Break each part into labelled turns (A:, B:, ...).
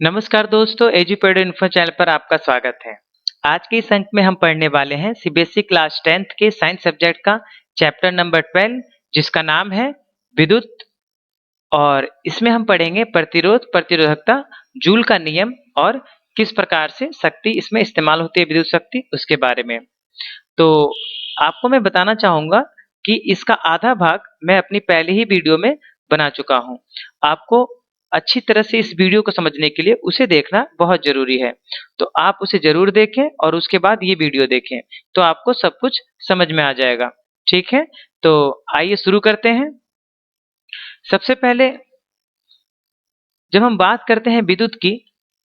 A: नमस्कार दोस्तों, एजुपेड info channel पर आपका स्वागत है। आज के इस अंक में हम पढ़ने वाले हैं सीबीएसई क्लास 10th के साइंस सब्जेक्ट का चैप्टर नंबर 12 जिसका नाम है विद्युत। और इसमें हम पढ़ेंगे प्रतिरोध, प्रतिरोधकता, जूल का नियम और किस प्रकार से शक्ति इसमें इस्तेमाल होती है, विद्युत शक्ति, उसके बारे में। तो आपको मैं बताना चाहूंगा कि इसका आधा भाग मैं अपनी पहले ही वीडियो में बना चुका हूं। आपको अच्छी तरह से इस वीडियो को समझने के लिए उसे देखना बहुत जरूरी है। तो आप उसे जरूर देखें और उसके बाद ये वीडियो देखें, तो आपको सब कुछ समझ में आ जाएगा। ठीक है, तो आइए शुरू करते हैं। सबसे पहले जब हम बात करते हैं विद्युत की,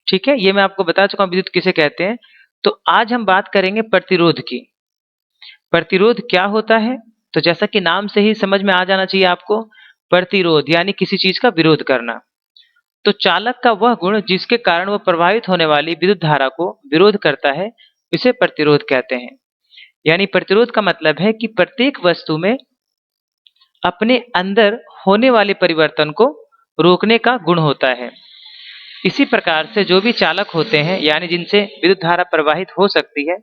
A: ठीक है, ये मैं आपको बता चुका हूं विद्युत किसे कहते हैं। तो आज हम बात करेंगे प्रतिरोध की। प्रतिरोध क्या होता है? तो जैसा कि नाम से ही समझ में आ जाना चाहिए आपको, प्रतिरोध यानी किसी चीज का विरोध करना। तो चालक का वह गुण जिसके कारण वह प्रवाहित होने वाली विद्युत धारा को विरोध करता है, इसे प्रतिरोध कहते हैं। यानी प्रतिरोध का मतलब है कि प्रत्येक वस्तु में अपने अंदर होने वाले परिवर्तन को रोकने का गुण होता है। इसी प्रकार से जो भी चालक होते हैं, यानी जिनसे विद्युत धारा प्रवाहित हो सकती है,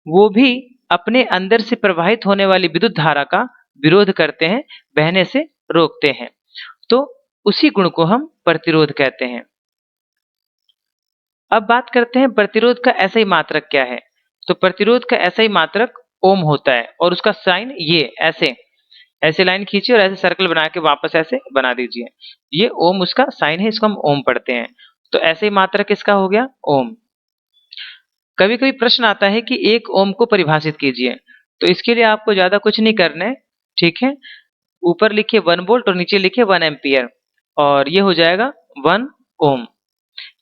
A: वो भी अपने अंदर से प्रवाहित होने वाली विद्युत धारा का विरोध करते हैं, बहने से रोकते हैं। तो उसी गुण को हम प्रतिरोध कहते हैं। अब बात करते हैं प्रतिरोध का SI मात्रक क्या है। तो प्रतिरोध का SI मात्रक ओम होता है और उसका साइन ये ऐसे ऐसे लाइन खींचिए और ऐसे सर्कल बना के वापस ऐसे बना दीजिए। ये ओम उसका साइन है, इसको हम ओम पढ़ते हैं। तो SI मात्रक किसका हो गया? ओम। कभी कभी प्रश्न आता है कि एक ओम को परिभाषित कीजिए। तो इसके लिए आपको ज्यादा कुछ नहीं करना है, ठीक है। ऊपर लिखिए 1 वोल्ट और नीचे लिखिए 1 एम्पियर और ये हो जाएगा 1 ओम।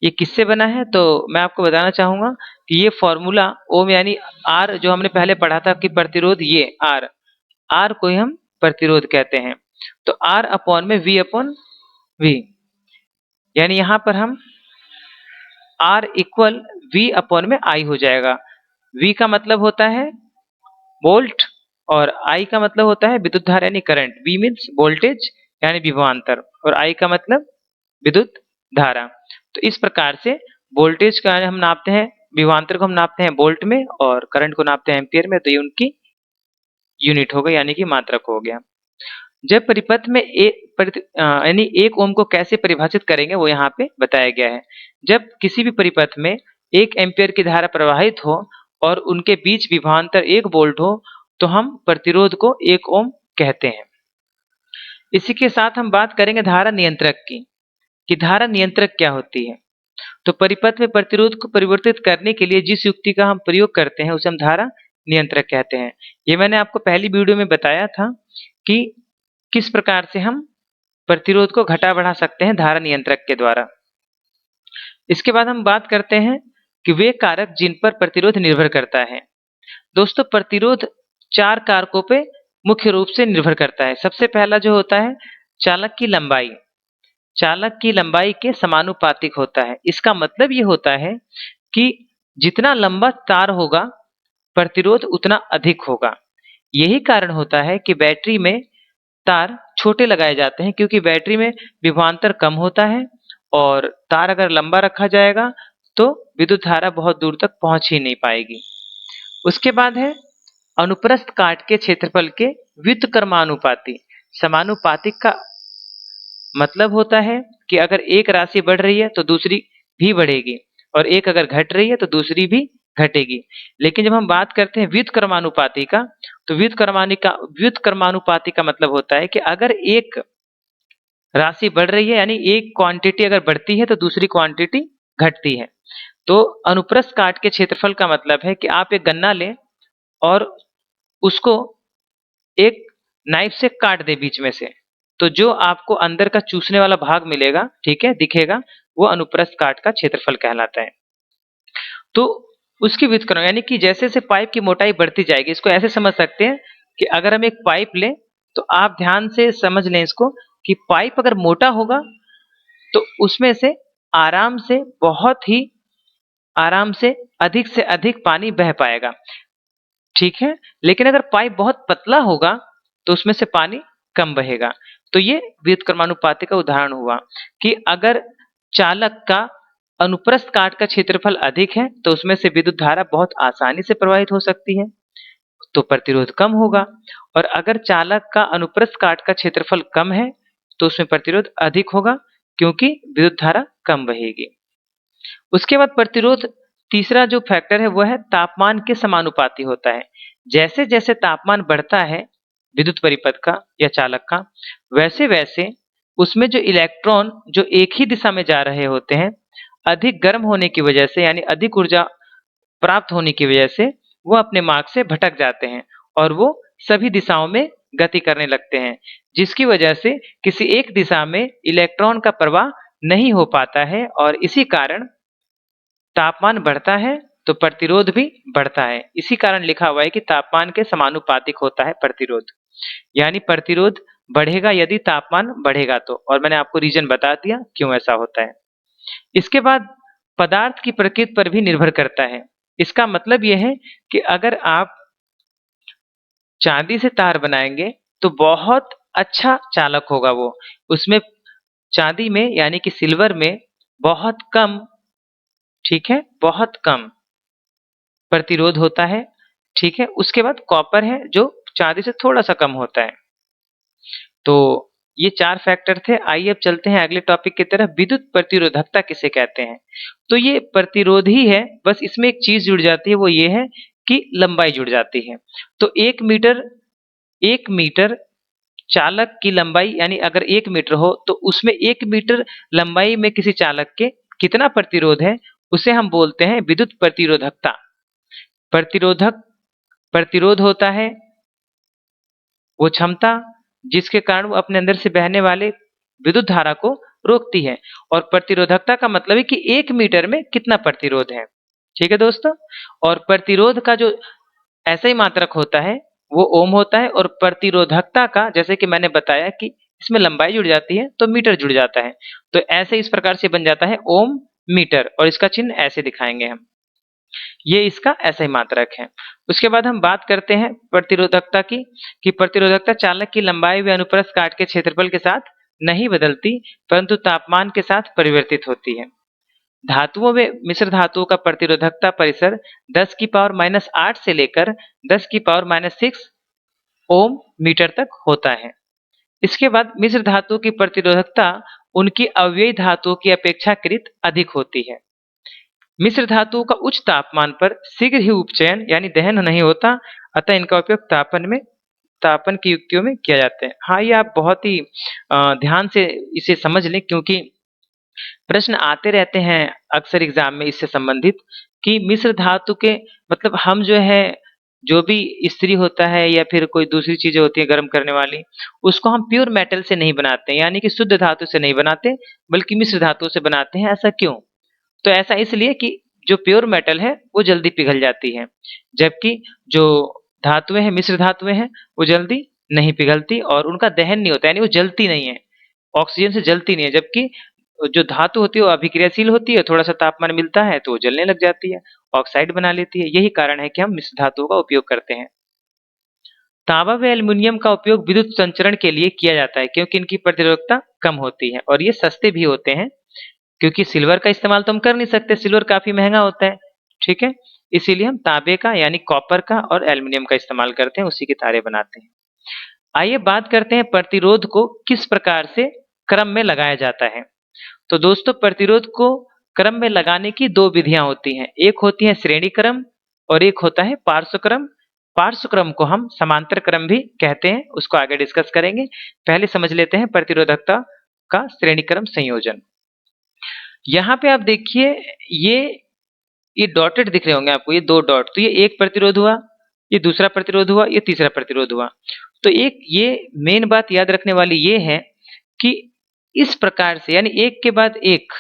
A: ये किससे बना है? तो मैं आपको बताना चाहूंगा कि ये फॉर्मूला ओम यानी आर, जो हमने पहले पढ़ा था कि प्रतिरोध, ये आर, आर को ही हम प्रतिरोध कहते हैं। तो आर अपॉन में वी अपॉन वी, यानी यहां पर हम आर इक्वल वी अपॉन में आई हो जाएगा। वी का मतलब होता है वोल्ट और आई का मतलब होता है विद्युत धारा यानी करंट। वी मीन्स वोल्टेज यानी विभवांतर और आई का मतलब विद्युत धारा। तो इस प्रकार से वोल्टेज का हम नापते हैं, विभवांतर को हम नापते हैं वोल्ट में और करंट को नापते हैं एम्पियर में। तो ये उनकी यूनिट हो गई, यानी कि मात्रक हो गया। जब परिपथ में यानी एक ओम को कैसे परिभाषित करेंगे वो यहाँ पे बताया गया है। जब किसी भी परिपथ में 1 एम्पियर की धारा प्रवाहित हो और उनके बीच विभवांतर 1 वोल्ट हो, तो हम प्रतिरोध को 1 ओम कहते हैं। इसी के साथ हम बात करेंगे धारा नियंत्रक की, कि धारा नियंत्रक क्या होती है। तो परिपथ में प्रतिरोध को परिवर्तित करने के लिए जिस युक्ति का हम प्रयोग करते हैं उसे हम धारा नियंत्रक कहते हैं। ये मैंने आपको पहली वीडियो में बताया था कि किस प्रकार से हम प्रतिरोध को घटा बढ़ा सकते हैं धारा नियंत्रक के द्वारा। इसके बाद हम बात करते हैं कि वे कारक जिन पर प्रतिरोध निर्भर करता है। दोस्तों, प्रतिरोध 4 कारकों पे मुख्य रूप से निर्भर करता है। सबसे पहला जो होता है चालक की लंबाई। चालक की लंबाई के समानुपातिक होता है। इसका मतलब ये होता है कि जितना लंबा तार होगा प्रतिरोध उतना अधिक होगा। यही कारण होता है कि बैटरी में तार छोटे लगाए जाते हैं, क्योंकि बैटरी में विभवांतर कम होता है और तार अगर लंबा रखा जाएगा तो विद्युत धारा बहुत दूर तक पहुंच ही नहीं पाएगी। उसके बाद है अनुप्रस्थ काट के क्षेत्रफल के व्युत्क्रमानुपाती। समानुपातिक का मतलब होता है कि अगर एक राशि बढ़ रही है तो दूसरी भी बढ़ेगी और एक अगर घट रही है तो दूसरी भी घटेगी। लेकिन जब हम बात करते हैं व्युत्क्रमानुपाती का, तो व्युत्क्रमानुपाती का मतलब होता है कि अगर एक राशि बढ़ रही है, यानी एक क्वांटिटी अगर बढ़ती है तो दूसरी क्वांटिटी घटती है। तो अनुप्रस्थ काट के क्षेत्रफल का मतलब है कि आप एक गन्ना लें और उसको एक नाइफ से काट दे बीच में से, तो जो आपको अंदर का चूसने वाला भाग मिलेगा, ठीक है, दिखेगा, वो अनुप्रस्थ काट का क्षेत्रफल कहलाता है। तो उसकी व्युत्क्रम यानी कि जैसे जैसे पाइप की मोटाई बढ़ती जाएगी, इसको ऐसे समझ सकते हैं कि अगर हम एक पाइप लें तो आप ध्यान से समझ लें इसको कि पाइप अगर मोटा होगा तो उसमें से आराम से, बहुत ही आराम से अधिक पानी बह पाएगा, ठीक है। लेकिन अगर पाइप बहुत पतला होगा तो उसमें से पानी कम बहेगा। तो ये व्युत्क्रमानुपाती का उदाहरण हुआ कि अगर चालक का अनुप्रस्थ काट का क्षेत्रफल अधिक है तो उसमें से विद्युत धारा बहुत आसानी से प्रवाहित हो सकती है, तो प्रतिरोध कम होगा। और अगर चालक का अनुप्रस्थ काट का क्षेत्रफल कम है तो उसमें प्रतिरोध अधिक होगा, क्योंकि विद्युत धारा कम बहेगी। उसके बाद प्रतिरोध तीसरा जो फैक्टर है वह है तापमान के समानुपाती होता है। जैसे जैसे तापमान बढ़ता है विद्युत परिपथ का या चालक का, वैसे वैसे उसमें जो इलेक्ट्रॉन जो एक ही दिशा में जा रहे होते हैं, अधिक गर्म होने की वजह से यानी अधिक ऊर्जा प्राप्त होने की वजह से वो अपने मार्ग से भटक जाते हैं और वो सभी दिशाओं में गति करने लगते हैं, जिसकी वजह से किसी एक दिशा में इलेक्ट्रॉन का प्रवाह नहीं हो पाता है और इसी कारण तापमान बढ़ता है तो प्रतिरोध भी बढ़ता है। इसी कारण लिखा हुआ है कि तापमान के समानुपातिक होता है प्रतिरोध, यानी प्रतिरोध बढ़ेगा यदि तापमान बढ़ेगा तो, और मैंने आपको रीजन बता दिया क्यों ऐसा होता है। इसके बाद पदार्थ की प्रकृति पर भी निर्भर करता है। इसका मतलब यह है कि अगर आप चांदी से तार बनाएंगे तो बहुत अच्छा चालक होगा वो, उसमें चांदी में यानी कि सिल्वर में बहुत कम, ठीक है, बहुत कम प्रतिरोध होता है, ठीक है। उसके बाद कॉपर है जो चांदी से थोड़ा सा कम होता है। तो ये 4 फैक्टर थे। आइए अब चलते हैं अगले टॉपिक की तरफ, विद्युत प्रतिरोधकता किसे कहते हैं। तो ये प्रतिरोध ही है, बस इसमें एक चीज जुड़ जाती है, वो ये है कि लंबाई जुड़ जाती है। तो 1 मीटर चालक की लंबाई, यानी अगर 1 मीटर हो तो उसमें 1 मीटर लंबाई में किसी चालक के कितना प्रतिरोध है, उसे हम बोलते हैं विद्युत प्रतिरोधकता। प्रतिरोधक प्रतिरोध होता है वो क्षमता जिसके कारण वो अपने अंदर से बहने वाले विद्युत धारा को रोकती है, और प्रतिरोधकता का मतलब है कि 1 मीटर में कितना प्रतिरोध है। ठीक है दोस्तों। और प्रतिरोध का जो ऐसा ही मात्रक होता है वो ओम होता है, और प्रतिरोधकता का जैसे कि मैंने बताया कि इसमें लंबाई जुड़ जाती है तो मीटर जुड़ जाता है, तो ऐसे इस प्रकार से बन जाता है ओम मीटर, और इसका चिन्ह ऐसे दिखाएंगे हम। ये इसका ऐसा ही मात्रक है। उसके बाद हम बात करते हैं प्रतिरोधकता की, कि प्रतिरोधकता चालक की लंबाई व अनुप्रस्थ काट के क्षेत्रफल के साथ नहीं बदलती, परंतु तापमान के साथ परिवर्तित होती है। धातुओं में मिश्र धातुओं का प्रतिरोधकता परिसर 10 की पावर -8 से लेकर 10 की पावर -6 ओम मीटर तक होता है। इसके बाद मिश्र धातुओं की प्रतिरोधकता उनकी अवयवी धातुओं की अपेक्षाकृत अधिक होती है। मिश्र धातुओं का उच्च तापमान पर शीघ्र ही उपचयन यानी दहन नहीं होता, अतः इनका उपयोग तापन की युक्तियों में किया जाता है। हाँ, ये आप बहुत ही ध्यान से इसे समझ लें, क्योंकि प्रश्न आते रहते हैं अक्सर एग्जाम में इससे संबंधित, कि मिश्र धातु के मतलब हम जो है, जो भी इस्त्री होता है या फिर कोई दूसरी चीजें होती है गर्म करने वाली, उसको हम प्योर मेटल से नहीं बनाते, यानी कि शुद्ध धातु से नहीं बनाते, बल्कि मिश्र धातु से बनाते हैं। ऐसा क्यों? तो ऐसा इसलिए कि जो प्योर मेटल है वो जल्दी पिघल जाती है, जबकि जो धातुएं हैं, मिश्र धातुएं हैं, वो जल्दी नहीं पिघलती और उनका दहन नहीं होता, यानी वो जलती नहीं है, ऑक्सीजन से जलती नहीं है। जबकि जो धातु होती है वो अभिक्रियाशील होती है, थोड़ा सा तापमान मिलता है तो वो जलने लग जाती है, ऑक्साइड बना लेती है। यही कारण है कि हम मिश्र धातुओं का उपयोग करते हैं। तांबा व एल्युमिनियम का उपयोग विद्युत संचरण के लिए किया जाता है, क्योंकि इनकी प्रतिरोधकता कम होती है और ये सस्ते भी होते हैं, क्योंकि सिल्वर का इस्तेमाल तो हम कर नहीं सकते, सिल्वर काफी महंगा होता है, ठीक है। इसीलिए हम तांबे का यानी कॉपर का और एल्युमिनियम का इस्तेमाल करते हैं, उसी के तारे बनाते हैं। आइए बात करते हैं प्रतिरोध को किस प्रकार से क्रम में लगाया जाता है। तो दोस्तों, प्रतिरोध को क्रम में लगाने की 2 विधियां होती हैं, एक होती है श्रेणी क्रम और एक होता है पार्श्व क्रम। पार्श्व क्रम को हम समांतर क्रम भी कहते हैं, उसको आगे डिस्कस करेंगे। पहले समझ लेते हैं प्रतिरोधकता का श्रेणी क्रम संयोजन। यहाँ पे आप देखिए, ये डॉटेड दिख रहे होंगे आपको, ये 2 डॉट, तो ये एक प्रतिरोध हुआ, ये दूसरा प्रतिरोध हुआ, ये तीसरा प्रतिरोध हुआ। तो एक ये मेन बात याद रखने वाली ये है कि इस प्रकार से यानी एक के बाद एक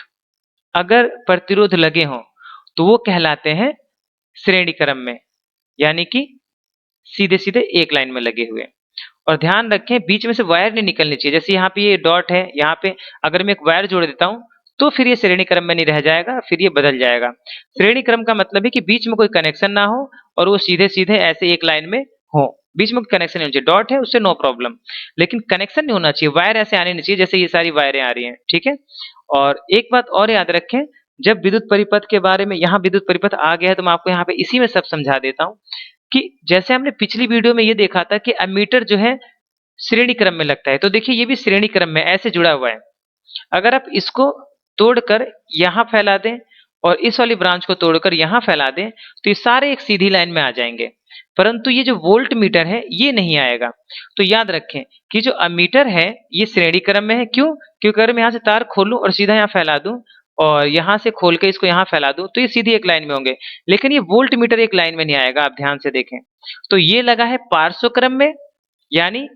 A: अगर प्रतिरोध लगे हों तो वो कहलाते हैं श्रेणी क्रम में, यानी कि सीधे सीधे एक लाइन में लगे हुए। और ध्यान रखें बीच में से वायर नहीं निकलनी चाहिए। जैसे यहाँ पे ये डॉट है, यहाँ पे अगर मैं एक वायर जोड़ देता हूँ तो फिर ये श्रेणी क्रम में नहीं रह जाएगा, फिर ये बदल जाएगा। श्रेणी क्रम का मतलब है कि बीच में कोई कनेक्शन ना हो और वो सीधे सीधे ऐसे एक लाइन में हो, बीच में कनेक्शन नहीं होना चाहिए। डॉट है उससे नो प्रॉब्लम, लेकिन कनेक्शन नहीं होना चाहिए, वायर ऐसे आने नहीं चाहिए जैसे ये सारी वायरें आ रही हैं, ठीक है। और एक बात और याद रखें, जब विद्युत परिपथ के बारे में, यहाँ विद्युत परिपथ आ गया है तो मैं आपको यहाँ पे इसी में सब समझा देता हूँ कि जैसे हमने पिछली वीडियो में ये देखा था कि एमीटर जो है श्रेणी क्रम में लगता है, तो देखिए ये भी श्रेणी क्रम में ऐसे जुड़ा हुआ है। अगर आप इसको तोड़कर यहाँ फैला दें और इस वाली ब्रांच को तोड़कर यहाँ फैला दें तो ये सारे एक सीधी लाइन में आ जाएंगे, परंतु ये जो वोल्ट मीटर है ये नहीं आएगा। तो याद रखें कि जो अमीटर है ये श्रेणी क्रम में है। क्यों? क्योंकि अगर मैं यहाँ से तार खोलूं और सीधा यहाँ फैला दूं और यहाँ से खोल के इसको यहाँ फैला दूं तो ये सीधी एक लाइन में होंगे, लेकिन ये वोल्ट मीटर एक लाइन में नहीं आएगा। आप ध्यान से देखें तो ये लगा है पार्श्व क्रम में यानी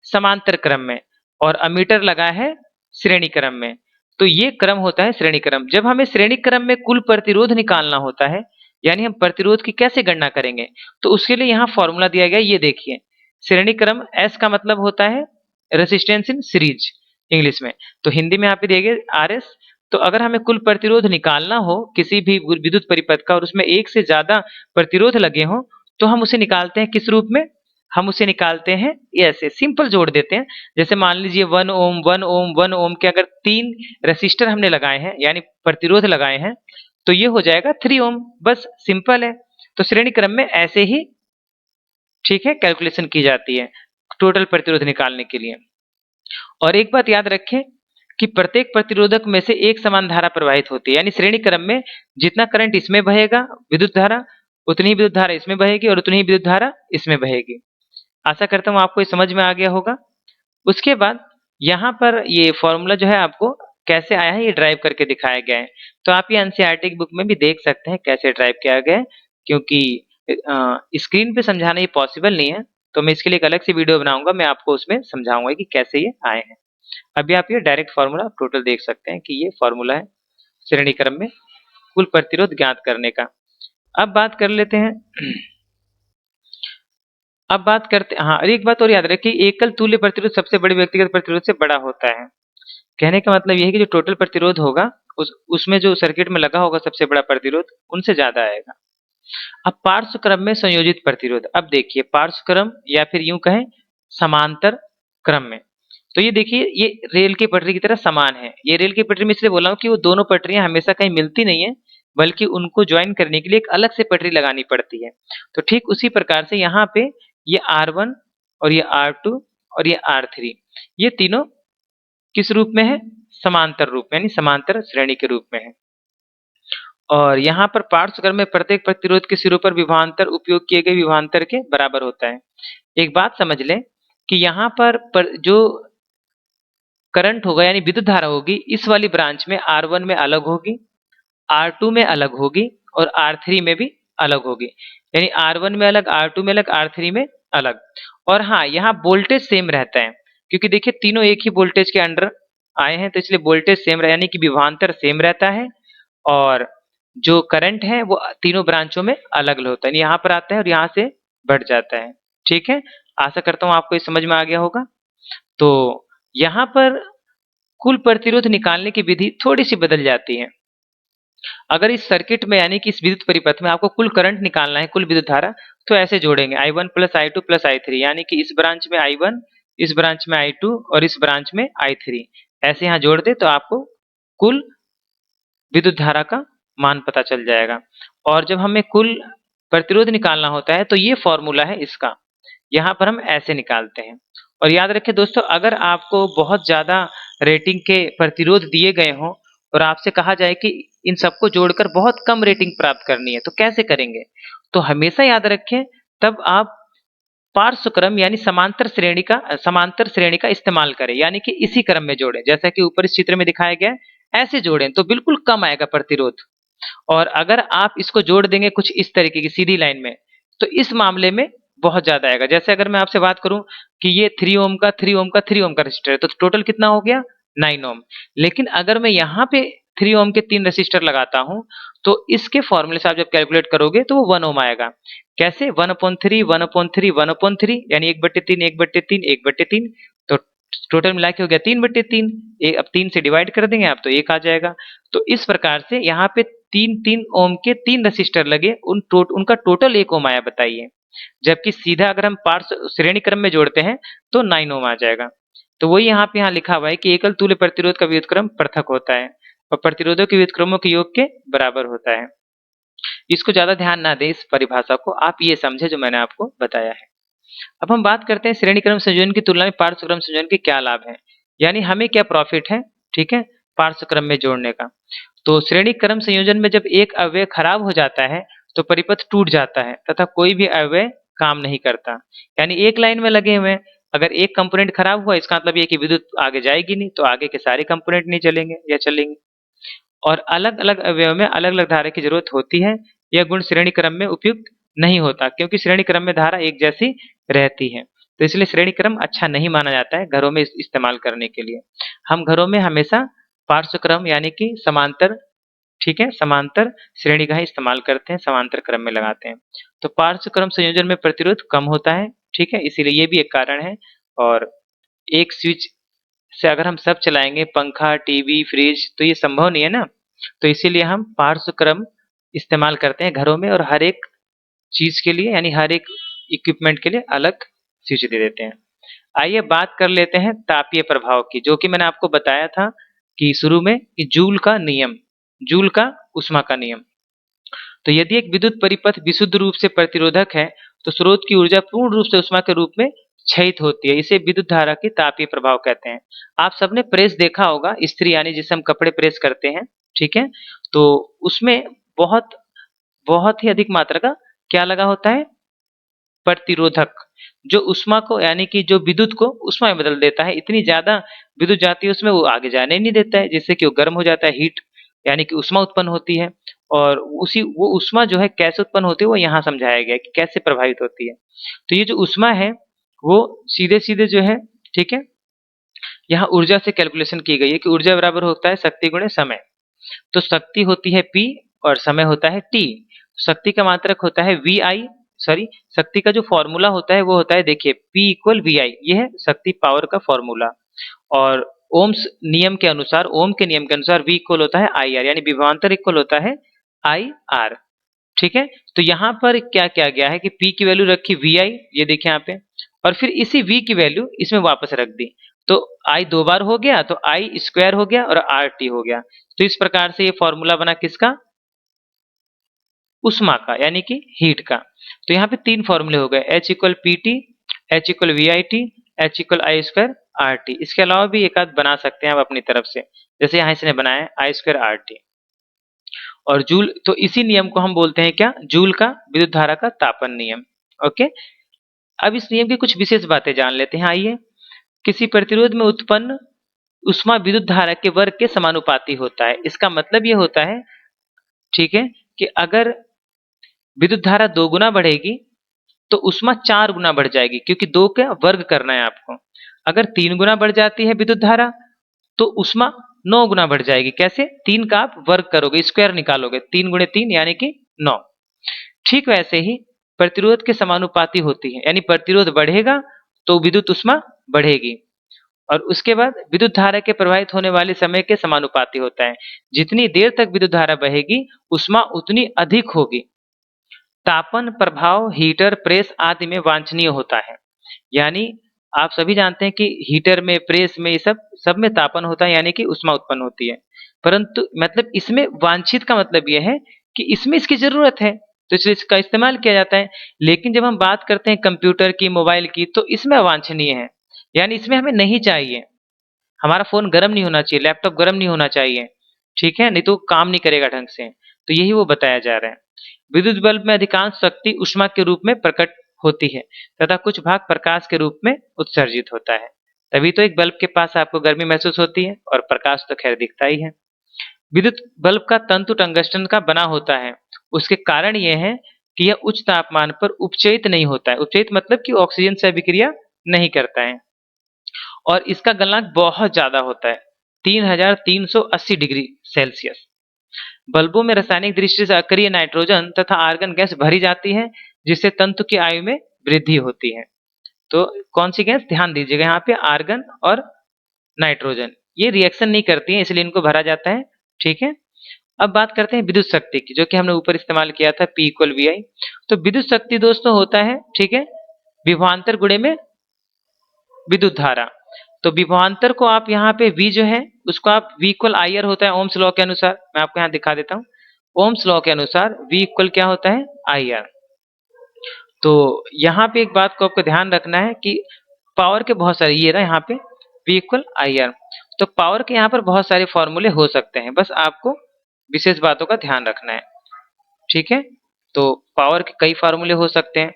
A: समांतर क्रम में, और अमीटर लगा है श्रेणी क्रम में। तो ये क्रम होता है श्रेणी क्रम। जब हमें श्रेणी क्रम में कुल प्रतिरोध निकालना होता है, यानी हम प्रतिरोध की कैसे गणना करेंगे, तो उसके लिए यहाँ फॉर्मूला दिया गया, ये देखिए। श्रेणी क्रम एस का मतलब होता है रेसिस्टेंस इन सीरीज इंग्लिश में, तो हिंदी में यहाँ पे दिए गए आर एस। तो अगर हमें कुल प्रतिरोध निकालना हो किसी भी विद्युत परिपथ का और उसमें एक से ज्यादा प्रतिरोध लगे हो तो हम उसे निकालते हैं किस रूप में? हम उसे निकालते हैं ये ऐसे सिंपल जोड़ देते हैं। जैसे मान लीजिए 1 ओम 1 ओम 1 ओम के अगर 3 रेसिस्टर हमने लगाए हैं यानी प्रतिरोध लगाए हैं तो ये हो जाएगा 3 ओम। बस सिंपल है। तो श्रेणी क्रम में ऐसे ही ठीक है कैलकुलेशन की जाती है टोटल प्रतिरोध निकालने के लिए। और एक बात याद रखें कि प्रत्येक प्रतिरोधक में से एक समान धारा प्रवाहित होती है, यानी श्रेणी क्रम में जितना करंट इसमें बहेगा विद्युत धारा, उतनी ही विद्युत धारा इसमें बहेगी और उतनी ही विद्युत धारा इसमें बहेगी। आशा करता हूं आपको ये समझ में आ गया होगा। उसके बाद यहाँ पर ये फॉर्मूला जो है आपको कैसे आया है ये ड्राइव करके दिखाया गया है। तो आप ये एनसीईआरटी की बुक में भी देख सकते हैं कैसे ड्राइव किया गया है, क्योंकि स्क्रीन पे समझाना ये पॉसिबल नहीं है। तो मैं इसके लिए एक अलग से वीडियो बनाऊंगा, मैं आपको उसमें समझाऊंगा कि कैसे ये आए हैं। अभी आप ये डायरेक्ट फॉर्मूला टोटल देख सकते हैं कि ये फॉर्मूला है श्रेणी क्रम में कुल प्रतिरोध ज्ञात करने का। अब बात कर लेते हैं अब बात करते हाँ, और एक बात और याद रखिए, एकल तुल्य प्रतिरोध सबसे बड़े व्यक्तिगत प्रतिरोध से बड़ा होता है। कहने का मतलब यह है कि जो टोटल प्रतिरोध होगा उसमें जो सर्किट में लगा होगा सबसे बड़ा प्रतिरोध उनसे ज्यादा आएगा। अब पार्श्व क्रम में संयोजित प्रतिरोध। अब देखिए पार्श्व क्रम या फिर यूं कहें समांतर क्रम में, तो ये देखिए ये रेल की पटरी की तरह समान है। ये रेल की पटरी में इसलिए बोला हूं कि वो दोनों पटरियां हमेशा कहीं मिलती नहीं है, बल्कि उनको ज्वाइन करने के लिए एक अलग से पटरी लगानी पड़ती है। तो ठीक उसी प्रकार से यहाँ पे ये R1 और ये R2 और ये R3 ये तीनों किस रूप में है? समांतर रूप में, यानी समांतर श्रेणी के रूप में है। और यहाँ पर पार्श्व क्रम में प्रत्येक प्रतिरोध के सिरों पर विभवांतर उपयोग किए गए विभवांतर के बराबर होता है। एक बात समझ लें कि यहाँ पर जो करंट होगा यानी विद्युत धारा होगी इस वाली ब्रांच में R1 में अलग होगी, R2 में अलग होगी और R3 में भी अलग होगी। यानी R1 में अलग, R2 में अलग, R3 में अलग। और हाँ, यहाँ वोल्टेज सेम रहता है, क्योंकि देखिए तीनों एक ही वोल्टेज के अंडर आए हैं, तो इसलिए वोल्टेज सेम यानी कि विभवांतर सेम रहता है और जो करंट है वो तीनों ब्रांचों में अलग अलग होता है। यहाँ पर आता है और यहाँ से बढ़ जाता है। ठीक है, आशा करता हूँ आपको ये समझ में आ गया होगा। तो यहाँ पर कुल प्रतिरोध निकालने की विधि थोड़ी सी बदल जाती है। अगर इस सर्किट में यानी कि इस विद्युत परिपथ में आपको कुल करंट निकालना है, कुल विद्युत धारा, तो ऐसे जोड़ेंगे I1 plus I2 plus I3, यानी कि इस ब्रांच में I1, इस ब्रांच में I2 और इस ब्रांच में I3, ऐसे यहाँ जोड़ दे तो आपको कुल विद्युत धारा का मान पता चल जाएगा। और जब हमें कुल प्रतिरोध निकालना होता है तो ये फॉर्मूला है इसका, यहाँ पर हम ऐसे निकालते हैं। और याद रखें दोस्तों, अगर आपको बहुत ज्यादा रेटिंग के प्रतिरोध दिए गए हों और आपसे कहा जाए कि इन सबको जोड़कर बहुत कम रेटिंग प्राप्त करनी है तो कैसे करेंगे, तो हमेशा याद रखें तब आप पार्श्व क्रम यानी समांतर श्रेणी का इस्तेमाल करें, यानी कि इसी क्रम में जोड़ें जैसा कि ऊपर इस चित्र में दिखाया गया है। ऐसे जोड़ें तो बिल्कुल कम आएगा प्रतिरोध। और अगर आप इसको जोड़ देंगे कुछ इस तरीके की सीधी लाइन में तो इस मामले में बहुत ज्यादा आएगा। जैसे अगर मैं आपसे बात करूं कि ये 3 ओम का 3 ओम का 3 ओम का रजिस्टर है तो टोटल कितना हो गया? 9 ओम। लेकिन अगर मैं यहाँ पे 3 ओम के 3 रजिस्टर लगाता हूं तो इसके फॉर्मूले से आप जब कैलकुलेट करोगे तो वो 1 ओम आएगा। कैसे? 1/3 1/3 1/3 यानी 1/3 1/3 1/3, तो टोटल मिला के हो गया 3/3। अब 3 से डिवाइड कर देंगे आप तो 1 आ जाएगा। तो इस प्रकार से यहाँ पे 3 ओम के 3 रजिस्टर लगे, उनका टोटल 1 ओम आया, बताइए। जबकि सीधा अगर हम पार्श्व श्रेणी क्रम में जोड़ते हैं तो 9 ओम आ जाएगा। तो वही यहाँ पे लिखा हुआ है कि एकल तुल्य प्रतिरोध का व्युत्क्रम पृथक होता है। और प्रतिरोधों के व्युत्क्रमों के योग के बराबर होता है। इसको ज्यादा ध्यान ना दें इस परिभाषा को, आप ये समझे जो मैंने आपको बताया है। अब हम बात करते हैं श्रेणी क्रम संयोजन की तुलना में पार्श्व क्रम संयोजन के क्या लाभ हैं, यानी हमें क्या प्रॉफिट है, ठीक है, पार्श्व क्रम में जोड़ने का। तो श्रेणी क्रम संयोजन में जब एक अवयव खराब हो जाता है तो परिपथ टूट जाता है तथा कोई भी अवयव काम नहीं करता, यानी एक लाइन में लगे हुए हैं, अगर एक कंपोनेंट खराब हुआ इसका मतलब ये कि विद्युत आगे जाएगी नहीं, तो आगे के सारे कंपोनेंट नहीं चलेंगे या चलेंगे। और अलग अलग अवयव में अलग अलग धारा की जरूरत होती है, यह गुण श्रेणी क्रम में उपयुक्त नहीं होता क्योंकि श्रेणी क्रम में धारा एक जैसी रहती है, तो इसलिए श्रेणी क्रम अच्छा नहीं माना जाता है घरों में इस्तेमाल करने के लिए। हम घरों में हमेशा पार्श्व क्रम यानी कि समांतर, ठीक है, समांतर श्रेणी का ही इस्तेमाल करते हैं, समांतर क्रम में लगाते हैं। तो पार्श्व क्रम संयोजन में प्रतिरोध कम होता है, ठीक है, इसीलिए ये भी एक कारण है। और एक स्विच से अगर हम सब चलाएंगे, पंखा, टीवी, फ्रिज, तो ये संभव नहीं है ना, तो इसीलिए हम पार्श्व क्रम इस्तेमाल करते हैं घरों में, और हर एक चीज के लिए यानी हर एक इक्विपमेंट के लिए अलग स्विच दे देते हैं। आइए बात कर लेते हैं तापीय प्रभाव की, जो कि मैंने आपको बताया था कि शुरू में कि जूल का नियम, जूल का उष्मा का नियम। तो यदि एक विद्युत परिपथ विशुद्ध रूप से प्रतिरोधक है तो स्रोत की ऊर्जा पूर्ण रूप से उष्मा के रूप में क्षयित होती है, इसे विद्युत धारा की तापीय प्रभाव कहते हैं। आप सबने प्रेस देखा होगा, इस्त्री यानी जिसे हम कपड़े प्रेस करते हैं, ठीक है, तो उसमें बहुत बहुत ही अधिक मात्रा का क्या लगा होता है, प्रतिरोधक, जो उष्मा को यानी कि जो विद्युत को उष्मा में बदल देता है। इतनी ज्यादा विद्युत जाती है उसमें, वो आगे जाने नहीं देता है, जिससे कि वो गर्म हो जाता है, हीट यानी कि उष्मा उत्पन्न होती है। और उसी वो उष्मा जो है कैसे उत्पन्न होती है वो यहाँ समझाया गया है कि कैसे प्रभावित होती है। तो ये जो उष्मा है वो सीधे सीधे जो है, ठीक है, यहाँ ऊर्जा से कैलकुलेशन की गई है कि ऊर्जा बराबर होता है शक्ति गुणे समय। तो शक्ति होती है P और समय होता है T। शक्ति का मात्रक होता है VI, सॉरी, शक्ति का जो फॉर्मूला होता है वो होता है, देखिए, P इक्वल VI, ये है शक्ति पावर का फॉर्मूला। और ओम्स नियम के अनुसार, ओम के नियम के अनुसार V इक्वल होता है IR, यानी विभवांतर इक्वल होता है IR, ठीक है। तो यहाँ पर क्या किया गया है कि P की वैल्यू रखी VI, ये देखिए यहाँ पे, और फिर इसी V की वैल्यू इसमें वापस रख दी, तो I दो बार हो गया तो I स्क्वायर हो गया और RT हो गया। तो इस प्रकार से ये फॉर्मूला बना किसका, उष्मा का यानी कि हीट का। तो यहाँ पे तीन फॉर्मूले हो गए, H equal PT, H equal VIT, H equal I square RT। इसके अलावा भी एक आध बना सकते हैं आप अपनी तरफ से, जैसे यहाँ इसने बनाया I स्क्वायर RT। और जूल, तो इसी नियम को हम बोलते हैं क्या, जूल का विद्युत धारा का तापन नियम। ओके, अब इस नियम की कुछ विशेष बातें जान लेते हैं। आइए, किसी प्रतिरोध में उत्पन्न उष्मा विद्युत धारा के वर्ग के समानुपाती होता है। इसका मतलब ये होता है, ठीक है, कि अगर विद्युत धारा 2 गुना बढ़ेगी तो उष्मा 4 गुना बढ़ जाएगी, क्योंकि 2 का वर्ग करना है आपको। अगर 3 गुना बढ़ जाती है विद्युत धारा तो उष्मा 9 गुना बढ़ जाएगी। कैसे, 3 का आप वर्ग करोगे, स्क्वायर निकालोगे, 3 गुणे 3 यानी कि 9। ठीक वैसे ही प्रतिरोध के समानुपाती होती है, यानी प्रतिरोध बढ़ेगा तो विद्युत उष्मा बढ़ेगी। और उसके बाद विद्युत धारा के प्रवाहित होने वाले समय के समानुपाती होता है। जितनी देर तक विद्युत धारा बहेगी उष्मा उतनी अधिक होगी। तापन प्रभाव हीटर, प्रेस आदि में वांछनीय होता है, यानी आप सभी जानते हैं कि हीटर में, प्रेस में, ये सब में तापन होता है, यानी कि उष्मा उत्पन्न होती है। परंतु मतलब इसमें वांछित का मतलब यह है कि इसमें इसकी जरूरत है तो इसलिए इसका इस्तेमाल किया जाता है। लेकिन जब हम बात करते हैं कंप्यूटर की, मोबाइल की, तो इसमें अवांछनीय है, यानी इसमें हमें नहीं चाहिए। हमारा फोन गर्म नहीं होना चाहिए, लैपटॉप गर्म नहीं होना चाहिए, ठीक है, नहीं तो काम नहीं करेगा ढंग से। तो यही वो बताया जा रहा है। विद्युत बल्ब में अधिकांश शक्ति ऊष्मा के रूप में प्रकट होती है तथा कुछ भाग प्रकाश के रूप में उत्सर्जित होता है। तभी तो एक बल्ब के पास आपको गर्मी महसूस होती है, और प्रकाश तो खैर दिखता ही है। विद्युत बल्ब का तंतु टंगस्टन का बना होता है। उसके कारण यह है कि यह उच्च तापमान पर उपचयित नहीं होता है। उपचयित मतलब कि ऑक्सीजन से अभिक्रिया नहीं करता है। और इसका गलनांक बहुत ज्यादा होता है, 3380 डिग्री सेल्सियस। बल्बों में रासायनिक दृष्टि से अक्रिय नाइट्रोजन तथा आर्गन गैस भरी जाती है, जिससे तंतु की आयु में वृद्धि होती है। तो कौन सी गैस, ध्यान दीजिएगा यहाँ पे, आर्गन और नाइट्रोजन, ये रिएक्शन नहीं करती है इसलिए इनको भरा जाता है, ठीक है। अब बात करते हैं विद्युत शक्ति की, जो कि हमने ऊपर इस्तेमाल किया था, P इक्वल VI। तो विद्युत शक्ति दोस्तों होता है, ठीक है, विभवांतर गुणे में विद्युत धारा। तो विभवांतर को आप यहाँ पे V जो है उसको आप V इक्वल IR होता है ओम्स लॉ के अनुसार। मैं आपको यहाँ दिखा देता हूँ। ओम्स लॉ के अनुसार V इक्वल क्या होता है IR। तो यहाँ पे एक बात को आपको ध्यान रखना है कि पावर के बहुत सारे ये रहा यहाँ पे V इक्वल IR। तो पावर के यहाँ पर बहुत सारे फॉर्मूले हो सकते हैं, बस आपको विशेष बातों का ध्यान रखना है। ठीक है, तो पावर के कई फार्मूले हो सकते हैं,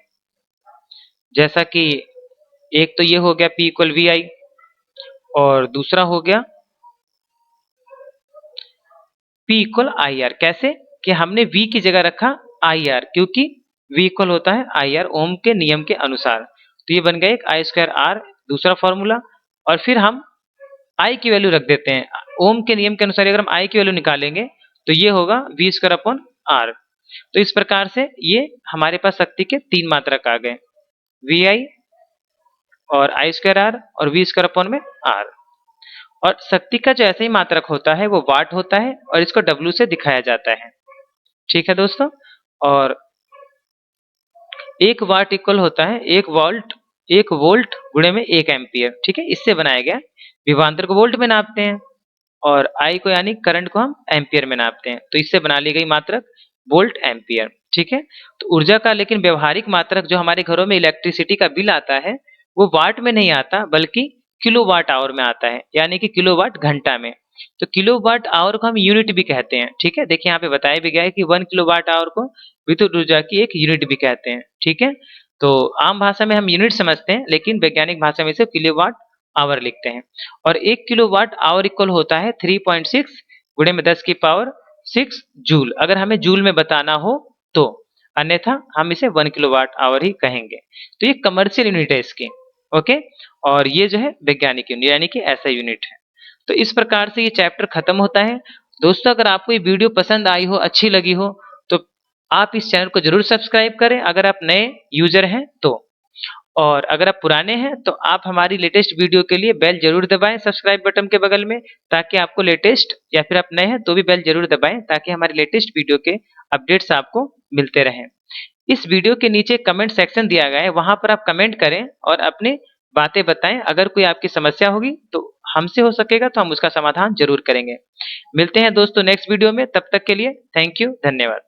A: जैसा कि एक तो ये हो गया P इक्वल VI, और दूसरा हो गया P इक्वल IR। कैसे कि हमने V की जगह रखा IR, क्योंकि V इक्वल होता है IR ओम के नियम के अनुसार। तो ये बन गया एक I स्क्वायर R दूसरा फॉर्मूला, और फिर हम I की वैल्यू रख देते हैं। ओम के नियम के अनुसार अगर हम I की वैल्यू निकालेंगे तो ये होगा V स्क्वायर अपॉन R। तो इस प्रकार से ये हमारे पास शक्ति के 3 मात्रक आ गए, VI और I स्क्वायर R और V स्क्वायर अपॉन में R। और शक्ति का जो ऐसा ही मात्रक होता है वो वाट होता है, और इसको W से दिखाया जाता है। ठीक है दोस्तों, और 1 वाट इक्वल होता है 1 वोल्ट गुणे में 1 एम्पियर। ठीक है, इससे बनाया गया। विभवांतर को वोल्ट में नापते हैं और I को यानी करंट को हम एम्पियर में नापते हैं, तो इससे बना ली गई मात्रक वोल्ट एम्पियर। ठीक है, तो ऊर्जा का लेकिन व्यवहारिक मात्रक जो हमारे घरों में इलेक्ट्रिसिटी का बिल आता है वो वाट में नहीं आता बल्कि किलोवाट आवर में आता है, यानी कि किलोवाट घंटा में। तो किलोवाट आवर को हम यूनिट भी कहते हैं। ठीक है, देखिए यहाँ पे बताया भी गया है कि 1 किलोवाट आवर को विद्युत ऊर्जा की एक यूनिट भी कहते हैं। ठीक है, तो आम भाषा में हम यूनिट समझते हैं, लेकिन वैज्ञानिक भाषा में इसे किलोवाट आवर लिखते हैं। और 1 किलोवाट आवर इक्वल होता है 3.6 गुणे में 10 की पावर 6 जूल, अगर हमें जूल में बताना हो तो, अन्यथा हम इसे 1 किलोवाट आवर ही कहेंगे। तो ये कमर्शियल यूनिट है इसकी। ओके, और ये जो है वैज्ञानिक यूनिट यानी कि ऐसा यूनिट है। तो इस प्रकार से ये चैप्टर खत्म होता है। दोस्तों, अगर आपको ये वीडियो पसंद आई हो, अच्छी लगी हो, तो आप इस चैनल को जरूर सब्सक्राइब करें अगर आप नए यूजर हैं तो, और अगर आप पुराने हैं तो आप हमारी लेटेस्ट वीडियो के लिए बेल जरूर दबाएं सब्सक्राइब बटन के बगल में, ताकि आपको लेटेस्ट, या फिर आप नए हैं तो भी बेल जरूर दबाएं ताकि हमारी लेटेस्ट वीडियो के अपडेट्स आपको मिलते रहें। इस वीडियो के नीचे कमेंट सेक्शन दिया गया है, वहां पर आप कमेंट करें और अपने बातें बताएं। अगर कोई आपकी समस्या होगी तो हमसे हो सकेगा तो हम उसका समाधान जरूर करेंगे। मिलते हैं दोस्तों नेक्स्ट वीडियो में, तब तक के लिए थैंक यू, धन्यवाद।